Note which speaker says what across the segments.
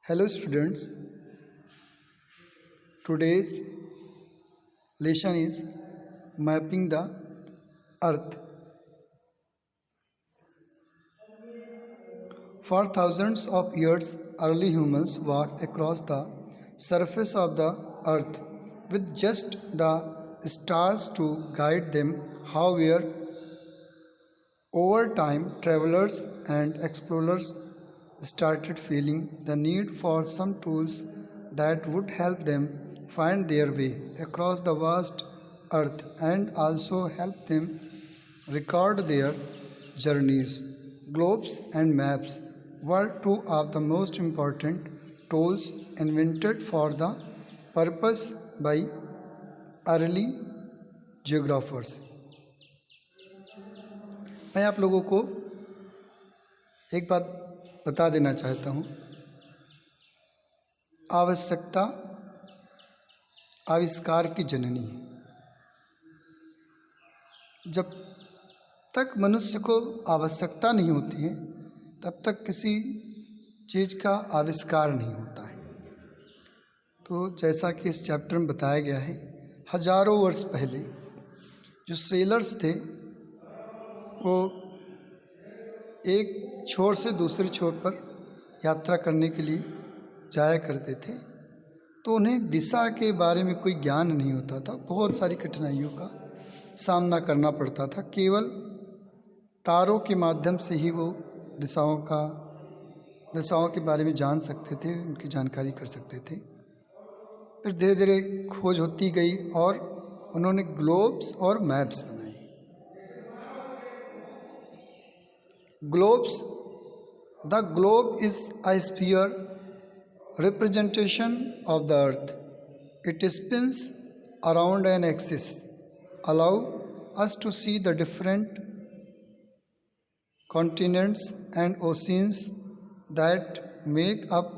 Speaker 1: Hello students, today's lesson is mapping the earth. For thousands of years early humans walked across the surface of the earth with just the stars to guide them. However, over time travelers and explorers started feeling the need for some tools that would help them find their way across the vast earth and also help them record their journeys. Globes and maps were two of the most important tools invented for the purpose by early geographers. मैं आप लोगों को एक बात बता देना चाहता हूँ। आवश्यकता आविष्कार की जननी है। जब तक मनुष्य को आवश्यकता नहीं होती है तब तक किसी चीज़ का आविष्कार नहीं होता है। तो जैसा कि इस चैप्टर में बताया गया है, हजारों वर्ष पहले जो सेलर्स थे वो एक छोर से दूसरे छोर पर यात्रा करने के लिए जाया करते थे, तो उन्हें दिशा के बारे में कोई ज्ञान नहीं होता था। बहुत सारी कठिनाइयों का सामना करना पड़ता था। केवल तारों के माध्यम से ही वो दिशाओं के बारे में जान सकते थे, उनकी जानकारी कर सकते थे। फिर धीरे धीरे खोज होती गई और उन्होंने ग्लोब्स और मैप्स बनाए। Globes. The globe is a sphere representation of the earth. It spins around an axis, allow us to see the different continents and oceans that make up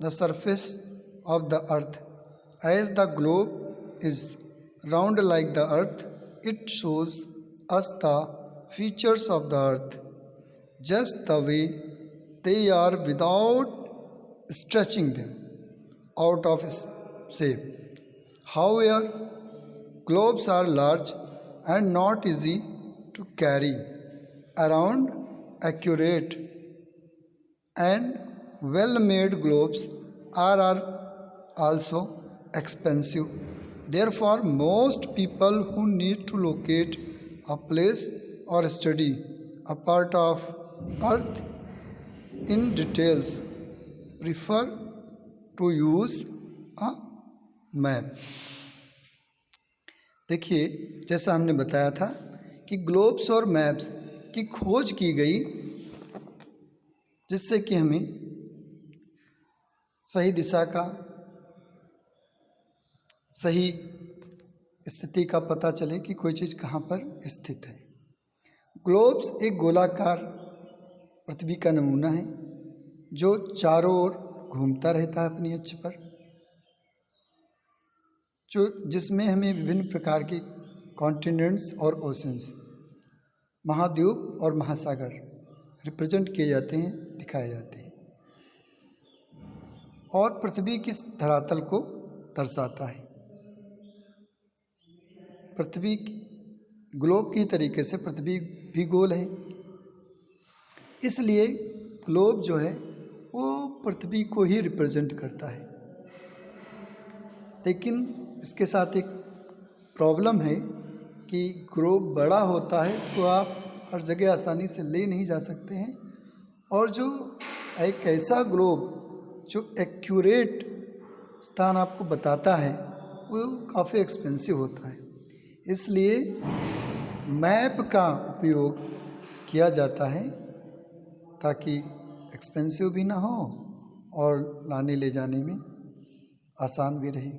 Speaker 1: the surface of the earth. As the globe is round like the earth, it shows us the features of the earth just the way they are without stretching them out of shape. However, globes are large and not easy to carry around. Accurate and well-made globes are also expensive. Therefore, most people who need to locate a place or study a part of earth in details prefer to use a map. देखिए, जैसा हमने बताया था कि globes और maps की खोज की गई जिससे कि हमें सही दिशा का, सही स्थिति का पता चले कि कोई चीज़ कहाँ पर स्थित है। ग्लोब्स एक गोलाकार पृथ्वी का नमूना है जो चारों ओर घूमता रहता है अपनी अक्ष पर, जिसमें हमें विभिन्न प्रकार के कॉन्टिनेंट्स और ओशंस, महाद्वीप और महासागर रिप्रेजेंट किए जाते हैं, दिखाए जाते हैं और पृथ्वी की धरातल को दर्शाता है। पृथ्वी ग्लोब की तरीके से पृथ्वी भी गोल है, इसलिए ग्लोब जो है वो पृथ्वी को ही रिप्रेजेंट करता है। लेकिन इसके साथ एक प्रॉब्लम है कि ग्लोब बड़ा होता है, इसको आप हर जगह आसानी से ले नहीं जा सकते हैं और जो एक ऐसा ग्लोब जो एक्यूरेट स्थान आपको बताता है वो काफ़ी एक्सपेंसिव होता है। इसलिए मैप का उपयोग किया जाता है ताकि एक्सपेंसिव भी ना हो और लाने ले जाने में आसान भी रहे।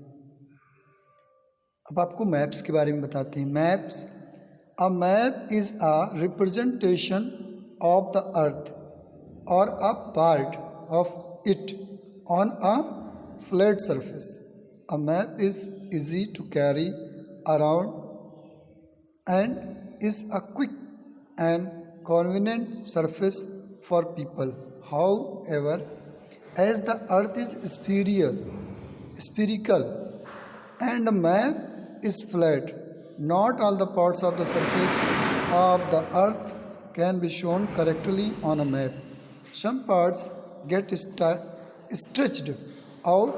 Speaker 1: अब आपको मैप्स के बारे में बताते हैं। Maps, a map is a representation of the earth or a part of it on a flat surface. A map is easy to carry around and is a quick and convenient surface for people. However, as the earth is spherical and a map is flat, not all the parts of the surface of the earth can be shown correctly on a map. Some parts get stretched out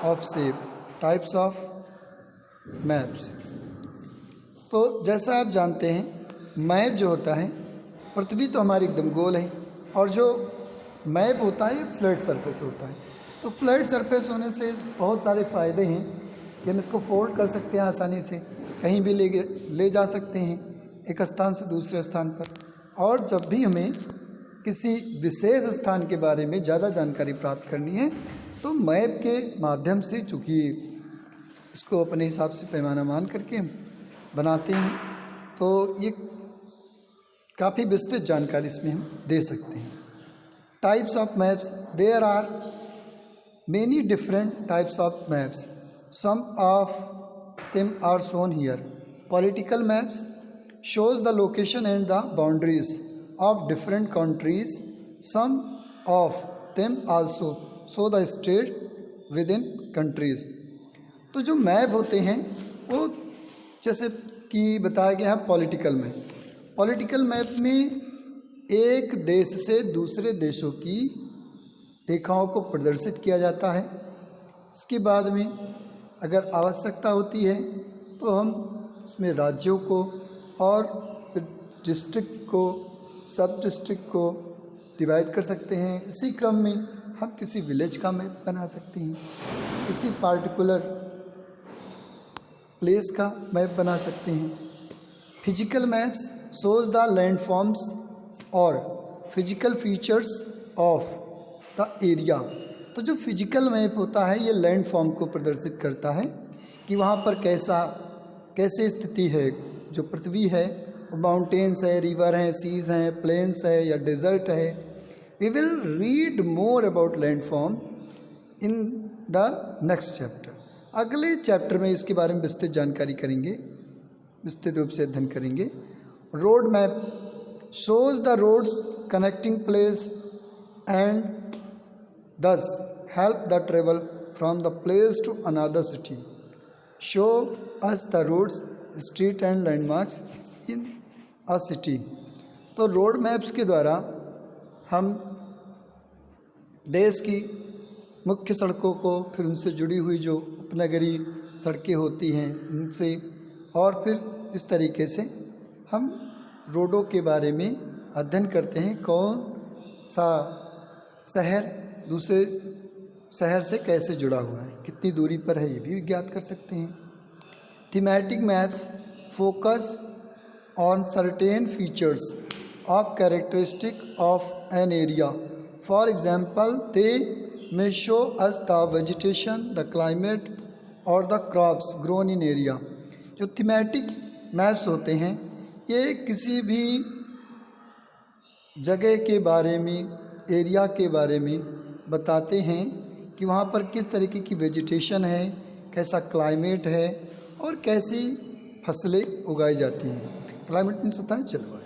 Speaker 1: of shape. Types of maps. तो जैसा आप जानते हैं, map जो होता है, पृथ्वी तो हमारी एकदम गोल है और जो मैप होता है फ्लैट सरफेस होता है। तो फ्लैट सरफेस होने से बहुत सारे फ़ायदे हैं कि हम इसको फोल्ड कर सकते हैं आसानी से, कहीं भी ले जा सकते हैं एक स्थान से दूसरे स्थान पर। और जब भी हमें किसी विशेष स्थान के बारे में ज़्यादा जानकारी प्राप्त करनी है तो मैप के माध्यम से, चूँकि इसको अपने हिसाब से पैमाना मान करके हम बनाते हैं, तो ये काफ़ी विस्तृत जानकारी इसमें हम दे सकते हैं। Types of maps, there are many different types of maps, some of them are shown here. Political maps shows the location and the boundaries of different countries. Some of them also show the state within countries. तो जो map होते हैं वो जैसे कि बताया गया है पॉलिटिकल मैप। पॉलिटिकल मैप में एक देश से दूसरे देशों की रेखाओं को प्रदर्शित किया जाता है। इसके बाद में अगर आवश्यकता होती है तो हम उसमें राज्यों को और फिर डिस्ट्रिक्ट को, सब डिस्ट्रिक्ट को डिवाइड कर सकते हैं। इसी क्रम में हम किसी विलेज का मैप बना सकते हैं, किसी पार्टिकुलर प्लेस का मैप बना सकते हैं। Physical maps shows the landforms और physical features of the area. तो जो फिजिकल मैप होता है ये लैंडफॉर्म को प्रदर्शित करता है कि वहाँ पर कैसे स्थिति है। जो पृथ्वी है वो माउंटेन्स है, रिवर हैं, सीज हैं, प्लेन्स है या डेजर्ट है। We will read more about landform in the next chapter. अगले चैप्टर में इसके बारे में विस्तृत जानकारी करेंगे, विस्तृत रूप से अध्ययन करेंगे। Road map shows the roads connecting place and thus help the travel from the place to another city. Show us the roads, street and landmarks in a city. तो रोड मैप्स के द्वारा हम देश की मुख्य सड़कों को, फिर उनसे जुड़ी हुई जो उपनगरीय सड़कें होती हैं उनसे, और फिर इस तरीके से हम रोडों के बारे में अध्ययन करते हैं। कौन सा शहर दूसरे शहर से कैसे जुड़ा हुआ है, कितनी दूरी पर है, ये भी ज्ञात कर सकते हैं। Thematic maps focus on certain features of characteristic of an area. For example they may show us the vegetation, the climate और the crops grown in area. जो थीमेटिक मैप्स होते हैं ये किसी भी जगह के बारे में, एरिया के बारे में बताते हैं कि वहाँ पर किस तरीके की वेजिटेशन है, कैसा क्लाइमेट है और कैसी फसलें उगाई जाती हैं। क्लाइमेट मीन्स होता है जलवायु।